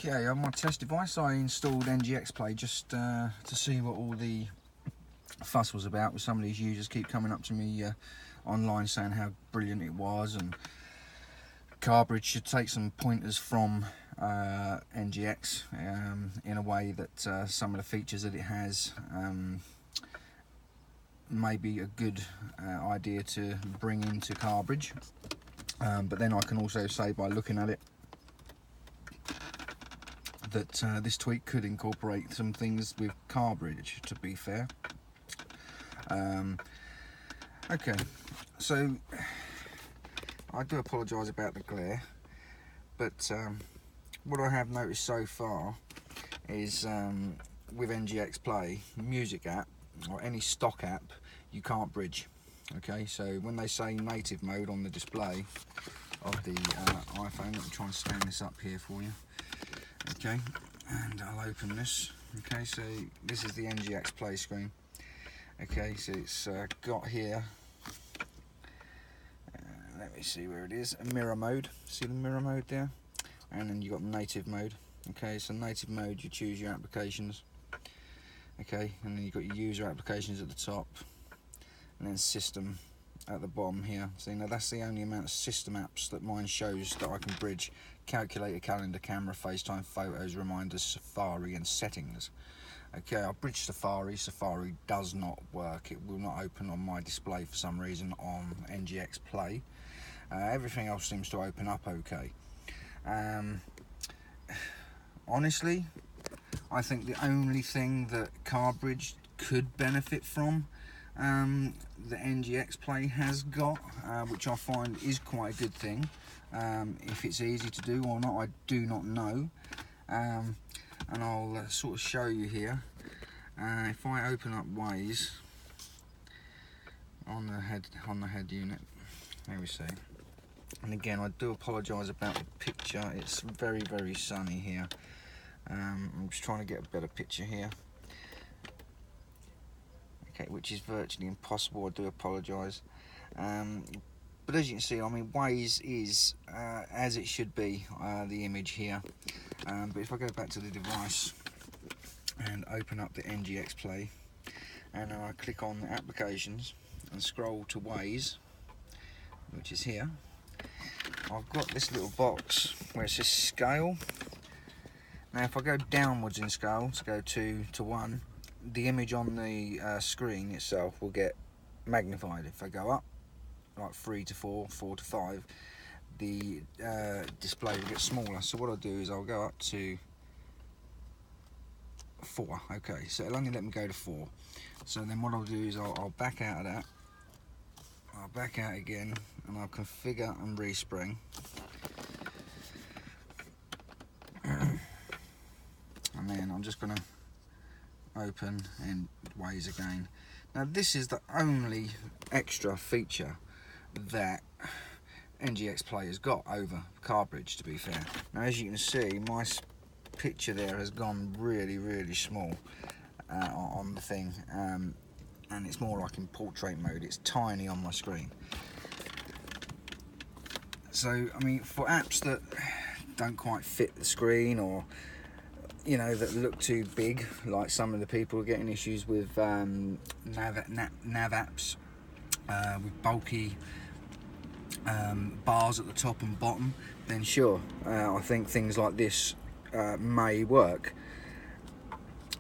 Okay, on my test device I installed NGXPlay just to see what all the fuss was about. With some of these users keep coming up to me online saying how brilliant it was, and Carbridge should take some pointers from NGX in a way that some of the features that it has may be a good idea to bring into Carbridge. But then I can also say, by looking at it, that this tweak could incorporate some things with Carbridge, to be fair. Okay, so I do apologise about the glare, but what I have noticed so far is with NGXPlay music app or any stock app, you can't bridge. Okay, so when they say native mode on the display of the iPhone, let me try and stand this up here for you. Okay, and I'll open this. Okay, so this is the NGXPlay screen. Okay, so it's got here, let me see where it is, a mirror mode. See the mirror mode there? And then you've got native mode. Okay, so native mode, you choose your applications. Okay, and then you've got your user applications at the top, and then system at the bottom here. So now that's the only amount of system apps that mine shows that I can bridge: calculator, calendar, camera, FaceTime, photos, reminders, Safari, and settings. Okay, I'll bridge Safari. Safari does not work. It will not open on my display for some reason on NGXPlay. Everything else seems to open up okay. Honestly, I think the only thing that Carbridge could benefit from the NGXPlay has got, which I find is quite a good thing. If it's easy to do or not, I do not know. And I'll sort of show you here. If I open up Waze on the head unit, there we see. And again, I do apologise about the picture. It's very, very sunny here. I'm just trying to get a better picture here. Okay, which is virtually impossible. I do apologise. But as you can see, I mean, Waze is as it should be, the image here. But if I go back to the device and open up the NGXPlay, and I click on the applications and scroll to Waze, which is here, I've got this little box where it says scale. Now if I go downwards in scale to go to 1, the image on the screen itself will get magnified. If I go up, like 3 to 4, 4 to 5, the display will get smaller. So what I'll do is I'll go up to 4. Okay, so it'll only let me go to 4. So then what I'll do is I'll back out of that. I'll back out again, and I'll configure and respring. And then I'm just going to open in Waze again. Now this is the only extra feature that NGXPlay has got over Carbridge, to be fair. Now as you can see, my picture there has gone really, really small on the thing, and it's more like in portrait mode. It's tiny on my screen. So I mean, for apps that don't quite fit the screen, or you know, that look too big, like some of the people are getting issues with nav apps with bulky bars at the top and bottom, then sure, I think things like this may work.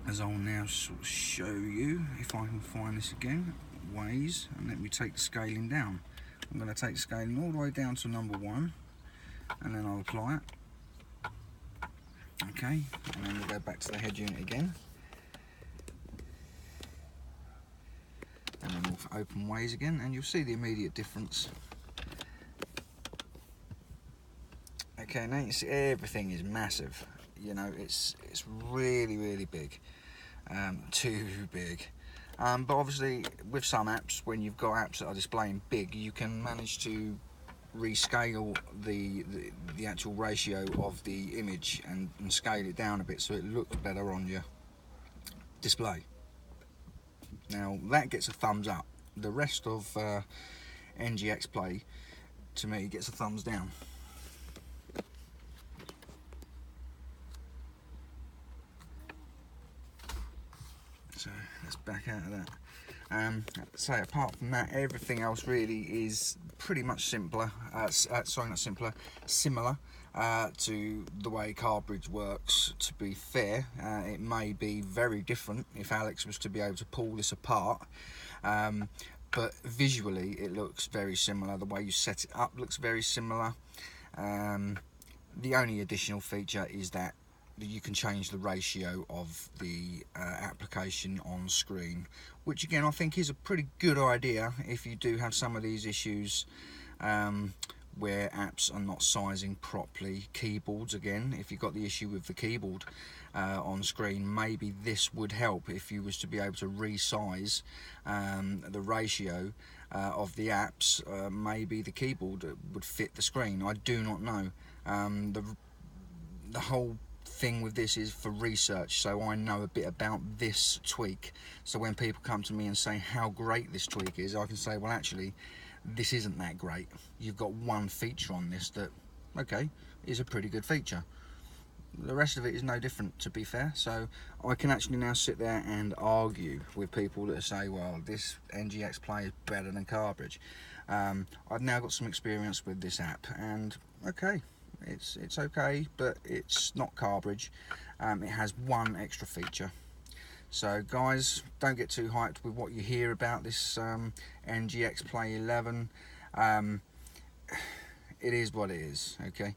As I'll now sort of show you, if I can find this again, Waze, and let me take the scaling down. I'm going to take the scaling all the way down to number 1, and then I'll apply it. Okay, and then we'll go back to the head unit again, and then we'll open Waze again, and you'll see the immediate difference. Okay, now you see everything is massive. You know, it's really, really big, too big. But obviously, with some apps, when you've got apps that are displaying big, you can manage to rescale the actual ratio of the image and scale it down a bit so it looks better on your display. Now that gets a thumbs up. The rest of NGXPlay, to me, gets a thumbs down. So let's back out of that. So apart from that, everything else really is pretty much simpler. Sorry, not simpler, similar to the way Carbridge works. To be fair, it may be very different if Alex was to be able to pull this apart. But visually it looks very similar. The way you set it up looks very similar. The only additional feature is that you can change the ratio of the application on screen, which again I think is a pretty good idea if you do have some of these issues where apps are not sizing properly. Keyboards, again, if you've got the issue with the keyboard on screen, maybe this would help if you was to be able to resize the ratio of the apps. Maybe the keyboard would fit the screen. I do not know. The whole thing with this is for research, so I know a bit about this tweak, so when people come to me and say how great this tweak is, I can say, well, actually this isn't that great. You've got one feature on this that, okay, is a pretty good feature. The rest of it is no different, to be fair. So I can actually now sit there and argue with people that say, well, this NGXPlay is better than Carbridge. I've now got some experience with this app, and okay, it's okay, but it's not Carbridge. It has one extra feature. So guys, don't get too hyped with what you hear about this NGXPlay 11. It is what it is, okay?